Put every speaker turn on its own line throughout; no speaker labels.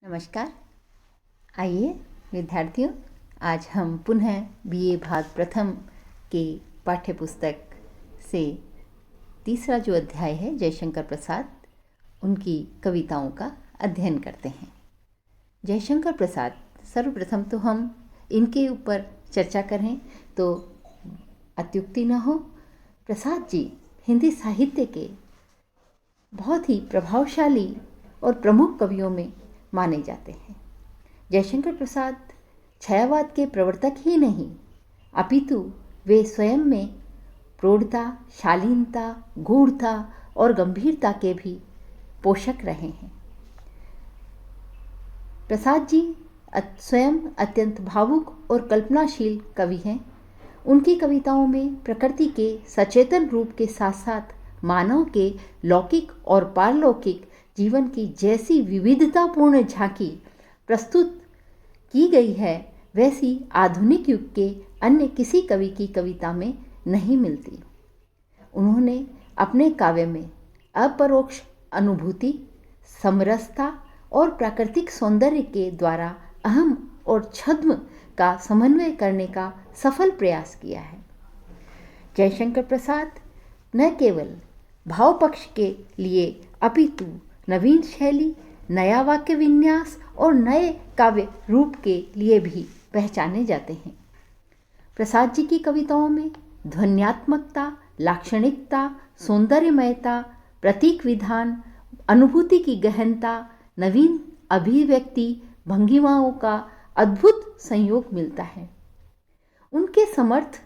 नमस्कार। आइए विद्यार्थियों, आज हम पुनः बीए भाग प्रथम के पाठ्य पुस्तक से तीसरा जो अध्याय है जयशंकर प्रसाद उनकी कविताओं का अध्ययन करते हैं। जयशंकर प्रसाद, सर्वप्रथम तो हम इनके ऊपर चर्चा करें तो अत्युक्ति न हो। प्रसाद जी हिंदी साहित्य के बहुत ही प्रभावशाली और प्रमुख कवियों में माने जाते हैं। जयशंकर प्रसाद छायावाद के प्रवर्तक ही नहीं, अपितु वे स्वयं में प्रौढ़ता, शालीनता, गूढ़ता और गंभीरता के भी पोषक रहे हैं। प्रसाद जी स्वयं अत्यंत भावुक और कल्पनाशील कवि हैं। उनकी कविताओं में प्रकृति के सचेतन रूप के साथ साथ मानव के लौकिक और पारलौकिक जीवन की जैसी विविधतापूर्ण झांकी प्रस्तुत की गई है, वैसी आधुनिक युग के अन्य किसी कवि की कविता में नहीं मिलती। उन्होंने अपने काव्य में अपरोक्ष अनुभूति, समरसता और प्राकृतिक सौंदर्य के द्वारा अहम और छद्म का समन्वय करने का सफल प्रयास किया है। जयशंकर प्रसाद न केवल भाव पक्ष के लिए अपितु नवीन शैली, नया वाक्य विन्यास और नए काव्य रूप के लिए भी पहचाने जाते हैं। प्रसाद जी की कविताओं में ध्वन्यात्मकता, लाक्षणिकता, सौंदर्यमयता, प्रतीक विधान, अनुभूति की गहनता, नवीन अभिव्यक्ति भंगिमाओं का अद्भुत संयोग मिलता है। उनके समर्थ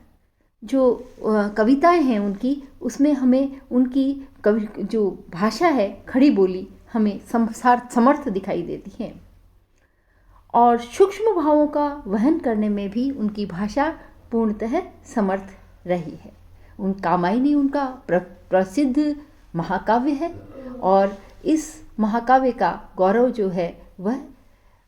जो कविताएं हैं उनकी, उसमें हमें उनकी कवि जो भाषा है, खड़ी बोली, हमें समर्थ दिखाई देती है और सूक्ष्म भावों का वहन करने में भी उनकी भाषा पूर्णतः समर्थ रही है। उन कामायनी उनका प्रसिद्ध महाकाव्य है और इस महाकाव्य का गौरव जो है वह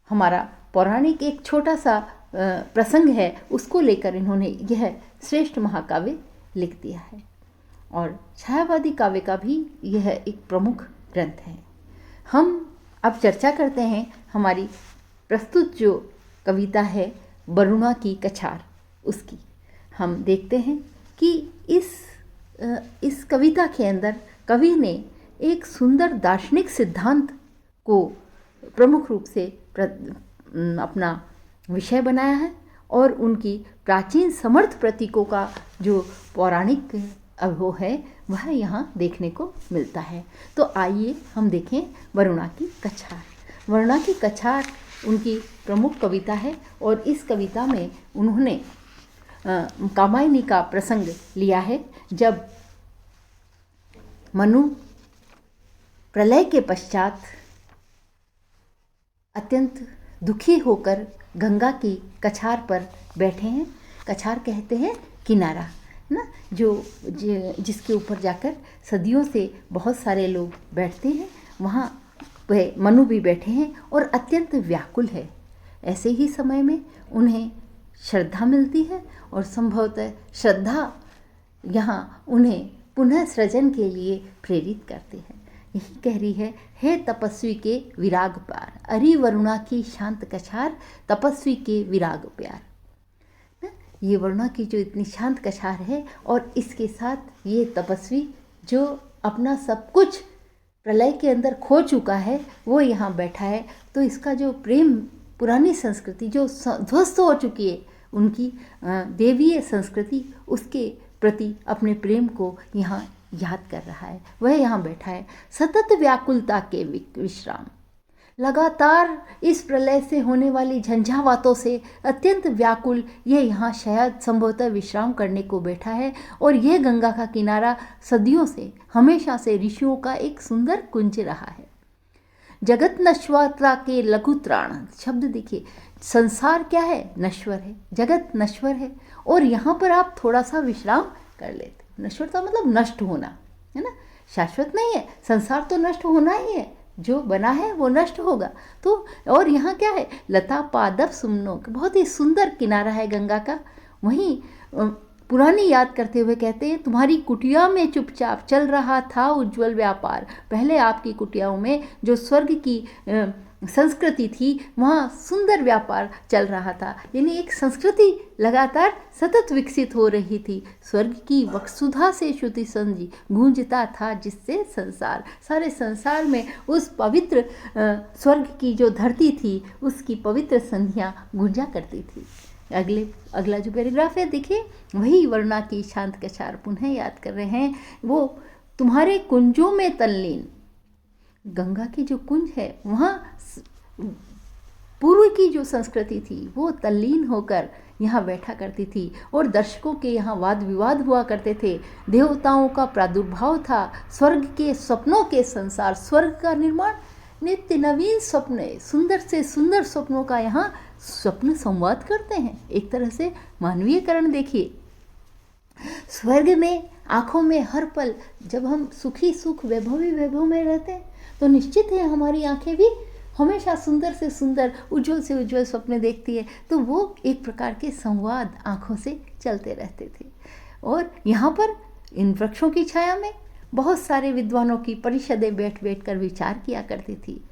हमारा पौराणिक एक छोटा सा प्रसंग है, उसको लेकर इन्होंने यह श्रेष्ठ महाकाव्य लिख दिया है। और छायावादी काव्य का भी यह एक प्रमुख ग्रंथ है। हम अब चर्चा करते हैं हमारी प्रस्तुत जो कविता है वरुणा की कछार, उसकी। हम देखते हैं कि इस कविता के अंदर कवि ने एक सुंदर दार्शनिक सिद्धांत को प्रमुख रूप से अपना विषय बनाया है और उनकी प्राचीन समर्थ प्रतीकों का जो पौराणिक वो है वह यहाँ देखने को मिलता है। तो आइए हम देखें वरुणा की कछार। वरुणा की कछार उनकी प्रमुख कविता है और इस कविता में उन्होंने कामायनी का प्रसंग लिया है। जब मनु प्रलय के पश्चात अत्यंत दुखी होकर गंगा की कछार पर बैठे हैं। कछार कहते हैं किनारा, है ना, जिसके ऊपर जाकर सदियों से बहुत सारे लोग बैठते हैं। वहाँ वह मनु भी बैठे हैं और अत्यंत व्याकुल है। ऐसे ही समय में उन्हें श्रद्धा मिलती है और संभवतः श्रद्धा यहाँ उन्हें पुनः सृजन के लिए प्रेरित करती है। यही कह रही है, हे तपस्वी के विराग पार, अरि वरुणा की शांत कछार, तपस्वी के विराग प्यार। ये वरुणा की जो इतनी शांत कछार है और इसके साथ ये तपस्वी जो अपना सब कुछ प्रलय के अंदर खो चुका है वो यहाँ बैठा है। तो इसका जो प्रेम, पुरानी संस्कृति जो ध्वस्त हो चुकी है, उनकी देवीय संस्कृति, उसके प्रति अपने प्रेम को यहाँ याद कर रहा है। वह यहाँ बैठा है। सतत व्याकुलता के विश्राम, लगातार इस प्रलय से होने वाली झंझावातों से अत्यंत व्याकुल ये यहाँ शायद संभवतः विश्राम करने को बैठा है। और यह गंगा का किनारा सदियों से, हमेशा से ऋषियों का एक सुंदर कुंज रहा है। जगत नश्वरता के लघुत्राण, शब्द देखिए, संसार क्या है? नश्वर है, जगत नश्वर है और यहाँ पर आप थोड़ा सा विश्राम कर लेते। नश्वरता मतलब नष्ट होना, है ना, शाश्वत नहीं है। संसार तो नष्ट होना ही है, जो बना है वो नष्ट होगा। तो और यहाँ क्या है? लता पादप सुमनो, बहुत ही सुंदर किनारा है गंगा का। वहीं पुरानी याद करते हुए कहते हैं, तुम्हारी कुटिया में चुपचाप चल रहा था उज्जवल व्यापार। पहले आपकी कुटियाओं में जो स्वर्ग की संस्कृति थी वहाँ सुंदर व्यापार चल रहा था, यानी एक संस्कृति लगातार सतत विकसित हो रही थी। स्वर्ग की वक्षुधा से श्रुति संजी गूंजता था, जिससे संसार, सारे संसार में उस पवित्र स्वर्ग की जो धरती थी उसकी पवित्र संध्या गूंजा करती थी। अगला जो पैराग्राफ है देखिए, वही वर्णा की शांत कछार पुनः याद कर रहे हैं। वो तुम्हारे कुंजों में तल्लीन, गंगा की जो कुंज है वहाँ पूर्व की जो संस्कृति थी वो तल्लीन होकर यहाँ बैठा करती थी और दर्शकों के यहाँ वाद विवाद हुआ करते थे। देवताओं का प्रादुर्भाव था, स्वर्ग के सपनों के संसार, स्वर्ग का निर्माण, नित्य नवीन सपने, सुंदर से सुंदर सपनों का यहाँ स्वप्न संवाद करते हैं। एक तरह से मानवीयकरण देखिए, स्वर्ग में आँखों में हर पल जब हम सुखी सुख वैभवी वैभव में रहते हैं तो निश्चित है हमारी आंखें भी हमेशा सुंदर से सुंदर, उज्जवल से उज्जवल सपने देखती है। तो वो एक प्रकार के संवाद आँखों से चलते रहते थे। और यहाँ पर इन वृक्षों की छाया में बहुत सारे विद्वानों की परिषदें बैठ बैठ कर विचार किया करती थी।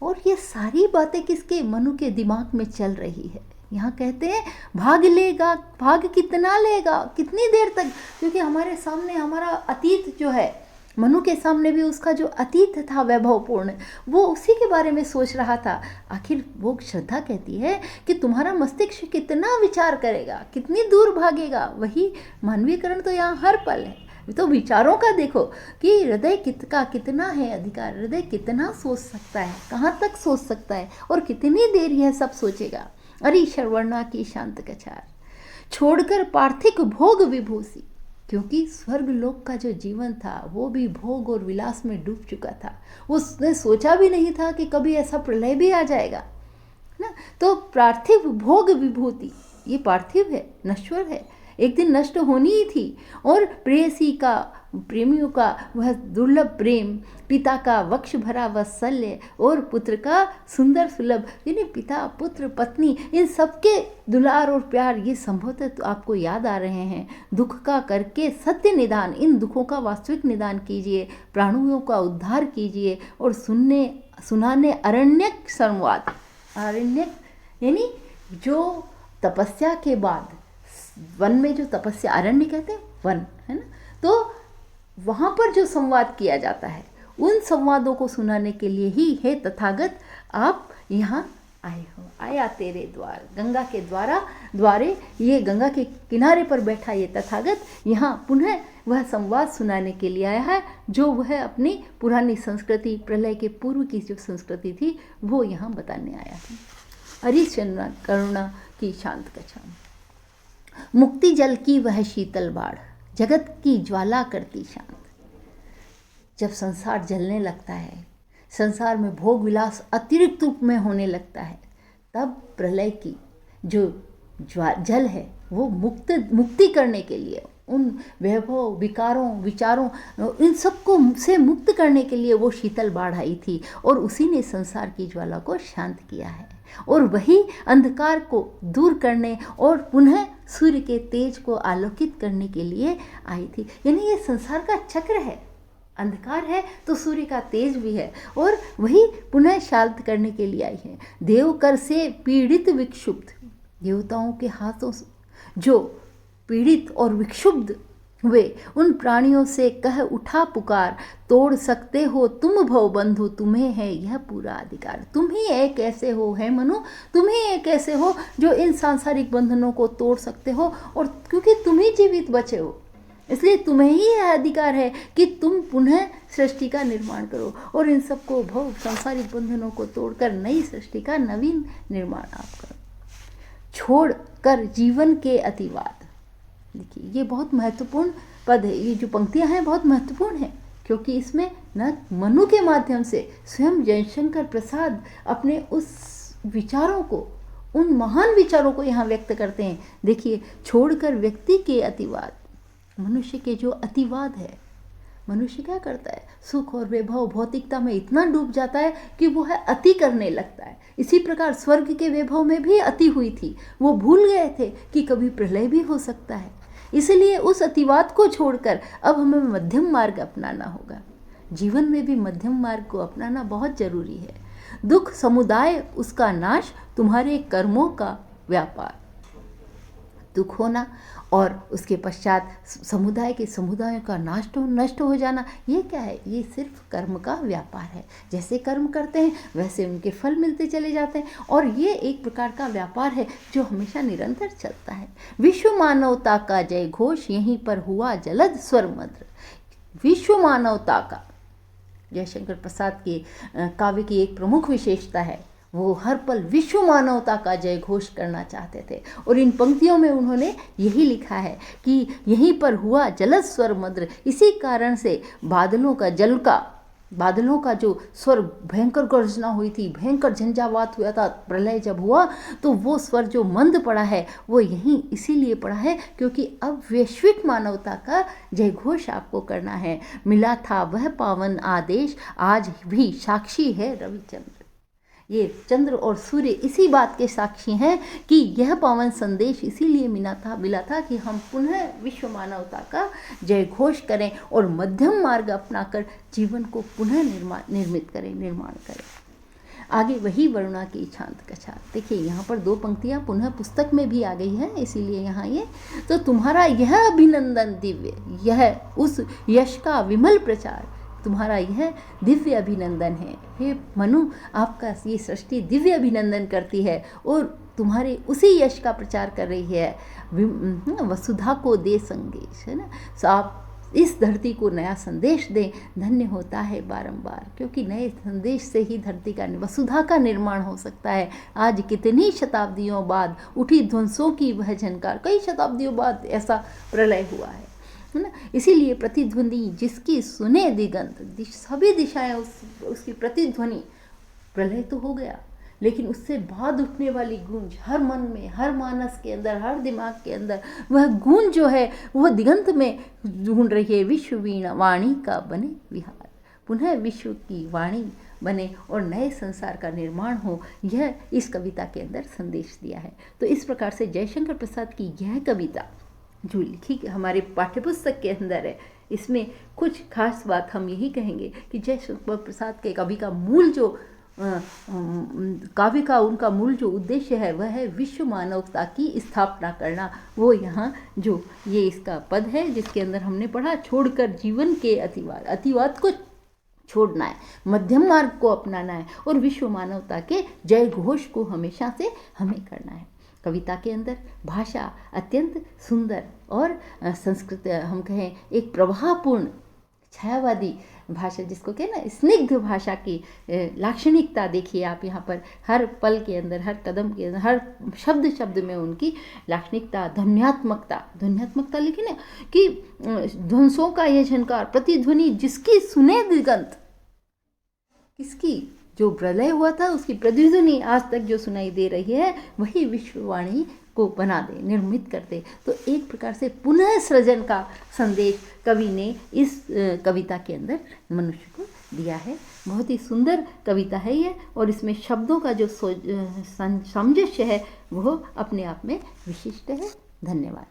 और ये सारी बातें किसके, मनु के दिमाग में चल रही है। यहाँ कहते हैं भाग लेगा, भाग कितना लेगा, कितनी देर तक, क्योंकि हमारे सामने हमारा अतीत जो है, मनु के सामने भी उसका जो अतीत था वैभवपूर्ण, वो उसी के बारे में सोच रहा था। आखिर वो श्रद्धा कहती है कि तुम्हारा मस्तिष्क कितना विचार करेगा, कितनी दूर भागेगा। वही मानवीयकरण तो यहाँ हर पल है। तो विचारों का देखो कि हृदय का कितना है अधिकार, हृदय कितना सोच सकता है, कहाँ तक सोच सकता है और कितनी देर यह सब सोचेगा। अरे शर्वणा की शांत कछार छोड़कर पार्थिक भोग विभूषी, क्योंकि स्वर्ग लोक का जो जीवन था वो भी भोग और विलास में डूब चुका था। उसने सोचा भी नहीं था कि कभी ऐसा प्रलय भी आ जाएगा ना। तो पार्थिव भोग विभूति, ये पार्थिव है, नश्वर है, एक दिन नष्ट होनी ही थी। और प्रेयसी का, प्रेमियों का वह दुर्लभ प्रेम, पिता का वक्ष भरा वात्सल्य और पुत्र का सुंदर सुलभ, यानी पिता पुत्र पत्नी इन सबके दुलार और प्यार, ये संभवतः तो आपको याद आ रहे हैं। दुख का करके सत्य निदान, इन दुखों का वास्तविक निदान कीजिए, प्राणियों का उद्धार कीजिए और सुनाने अरण्यक संवाद। अरण्यक यानी जो तपस्या के बाद वन में जो तपस्या, अरण्य कहते हैं वन, है ना। तो वहाँ पर जो संवाद किया जाता है, उन संवादों को सुनाने के लिए ही हे तथागत आप यहाँ आए हो। आया तेरे द्वार, गंगा के द्वारे, ये गंगा के किनारे पर बैठा ये तथागत यहाँ पुनः वह संवाद सुनाने के लिए आया है, जो वह अपनी पुरानी संस्कृति, प्रलय के पूर्व की जो संस्कृति थी वो यहाँ बताने आया है। हरिश्चंद्र करुणा की शांत कछा, मुक्ति जल की वह शीतल बाढ़, जगत की ज्वाला करती शांत। जब संसार जलने लगता है, संसार में भोग विलास अतिरिक्त रूप में होने लगता है, तब प्रलय की जो जल है वो मुक्ति करने के लिए, उन वैभव, विकारों, विचारों, इन सबको से मुक्त करने के लिए वो शीतल बाढ़ आई थी और उसी ने संसार की ज्वाला को शांत किया है। और वही अंधकार को दूर करने और पुनः सूर्य के तेज को आलोकित करने के लिए आई थी। यानी ये संसार का चक्र है, अंधकार है तो सूर्य का तेज भी है और वही पुनः शांत करने के लिए आई है। देव कर से पीड़ित विक्षुब्ध, देवताओं के हाथों से जो पीड़ित और विक्षुब्ध हुए उन प्राणियों से कह उठा पुकार, तोड़ सकते हो तुम भवबंधु, तुम्हें है यह पूरा अधिकार। तुम ही एक ऐसे हो, है मनु, तुम ही एक ऐसे हो जो इन सांसारिक बंधनों को तोड़ सकते हो, और क्योंकि तुम ही जीवित बचे हो इसलिए तुम्हें ही यह अधिकार है कि तुम पुनः सृष्टि का निर्माण करो और इन सबको भव सांसारिक बंधनों को तोड़कर नई सृष्टि का नवीन निर्माण आप करो। छोड़ कर जीवन के अतिवाद, देखिए ये बहुत महत्वपूर्ण पद है, ये जो पंक्तियां हैं बहुत महत्वपूर्ण हैं, क्योंकि इसमें न मनु के माध्यम से स्वयं जयशंकर प्रसाद अपने उस विचारों को, उन महान विचारों को यहाँ व्यक्त करते हैं। देखिए, छोड़कर व्यक्ति के अतिवाद, मनुष्य के जो अतिवाद है, मनुष्य क्या करता है, सुख और वैभव भौतिकता में इतना डूब जाता है कि वो है अति करने लगता है। इसी प्रकार स्वर्ग के वैभव में भी अति हुई थी, वो भूल गए थे कि कभी प्रलय भी हो सकता है। इसलिए उस अतिवाद को छोड़कर अब हमें मध्यम मार्ग अपनाना होगा। जीवन में भी मध्यम मार्ग को अपनाना बहुत जरूरी है। दुख समुदाय उसका नाश, तुम्हारे कर्मों का व्यापार। दुख होना और उसके पश्चात समुदाय के समुदायों का नष्ट हो जाना, ये क्या है? ये सिर्फ कर्म का व्यापार है। जैसे कर्म करते हैं वैसे उनके फल मिलते चले जाते हैं, और ये एक प्रकार का व्यापार है जो हमेशा निरंतर चलता है। विश्व मानवता का जय घोष, यहीं पर हुआ जलद स्वर मध्र। विश्व मानवता का, जयशंकर प्रसाद के काव्य की एक प्रमुख विशेषता है, वो हर पल विश्व मानवता का जय घोष करना चाहते थे। और इन पंक्तियों में उन्होंने यही लिखा है कि यहीं पर हुआ जलद स्वर मध्र। इसी कारण से बादलों का जो स्वर, भयंकर गर्जना हुई थी, भयंकर झंझावात हुआ था, प्रलय जब हुआ तो वो स्वर जो मंद पड़ा है वो यहीं इसीलिए पड़ा है क्योंकि अब वैश्विक मानवता का जय घोष आपको करना है। मिला था वह पावन आदेश, आज भी साक्षी है रविचंद्र। ये चंद्र और सूर्य इसी बात के साक्षी हैं कि यह पावन संदेश इसीलिए मिला था कि हम पुनः विश्व मानवता का जय घोष करें और मध्यम मार्ग अपनाकर जीवन को पुनः निर्माण करें। आगे वही वरुणा की छांत कछात। देखिए यहाँ पर 2 पंक्तियाँ पुनः पुस्तक में भी आ गई है, इसीलिए यहाँ ये तो तुम्हारा यह अभिनंदन दिव्य, यह उस यश का विमल प्रचार, तुम्हारा यह दिव्य अभिनंदन है। हे मनु, आपका ये सृष्टि दिव्य अभिनंदन करती है और तुम्हारे उसी यश का प्रचार कर रही है। वसुधा को दे संदेश, है ना। तो आप इस धरती को नया संदेश दें, धन्य होता है बारंबार, क्योंकि नए संदेश से ही धरती का, वसुधा का निर्माण हो सकता है। आज कितनी शताब्दियों बाद उठी ध्वंसों की वह झनकार, कई शताब्दियों बाद ऐसा प्रलय हुआ है ना। इसीलिए प्रतिध्वनि जिसकी सुने दिगंत, सभी दिशाएं उसकी प्रतिध्वनि, प्रलय तो हो गया लेकिन उससे बाद उठने वाली गूंज हर मन में, हर मानस के अंदर, हर दिमाग के अंदर वह गूंज जो है वह दिगंत में ढूंढ रही है। विश्व वीणा वाणी का बने विहार, पुनः विश्व की वाणी बने और नए संसार का निर्माण हो, यह इस कविता के अंदर संदेश दिया है। तो इस प्रकार से जयशंकर प्रसाद की यह कविता जो लिखी हमारे पाठ्यपुस्तक के अंदर है, इसमें कुछ खास बात हम यही कहेंगे कि जयशंकर प्रसाद के कवि का मूल जो काव्य का उनका मूल जो उद्देश्य है वह है विश्व मानवता की स्थापना करना। वो यहाँ जो ये इसका पद है जिसके अंदर हमने पढ़ा, छोड़कर जीवन के अतिवाद को छोड़ना है, मध्यम मार्ग को अपनाना है और विश्व मानवता के जय घोष को हमेशा से हमें करना है। कविता के अंदर भाषा अत्यंत सुंदर और संस्कृत हम कहें एक प्रवाहपूर्ण छायावादी भाषा, जिसको कहें ना स्निग्ध भाषा की लाक्षणिकता देखिए आप यहाँ पर। हर पल के अंदर, हर कदम के अंदर, हर शब्द में उनकी लाक्षणिकता, ध्वन्यात्मकता लिखी ना कि ध्वंसों का यह झनकार, प्रतिध्वनि जिसकी सुने दिगंत, किसकी, जो प्रलय हुआ था उसकी प्रतिध्वनि आज तक जो सुनाई दे रही है वही विश्ववाणी को बना दे, निर्मित कर दे। तो एक प्रकार से पुनः सृजन का संदेश कवि ने इस कविता के अंदर मनुष्य को दिया है। बहुत ही सुंदर कविता है ये, और इसमें शब्दों का जो सामंजस्य है वो अपने आप में विशिष्ट है। धन्यवाद।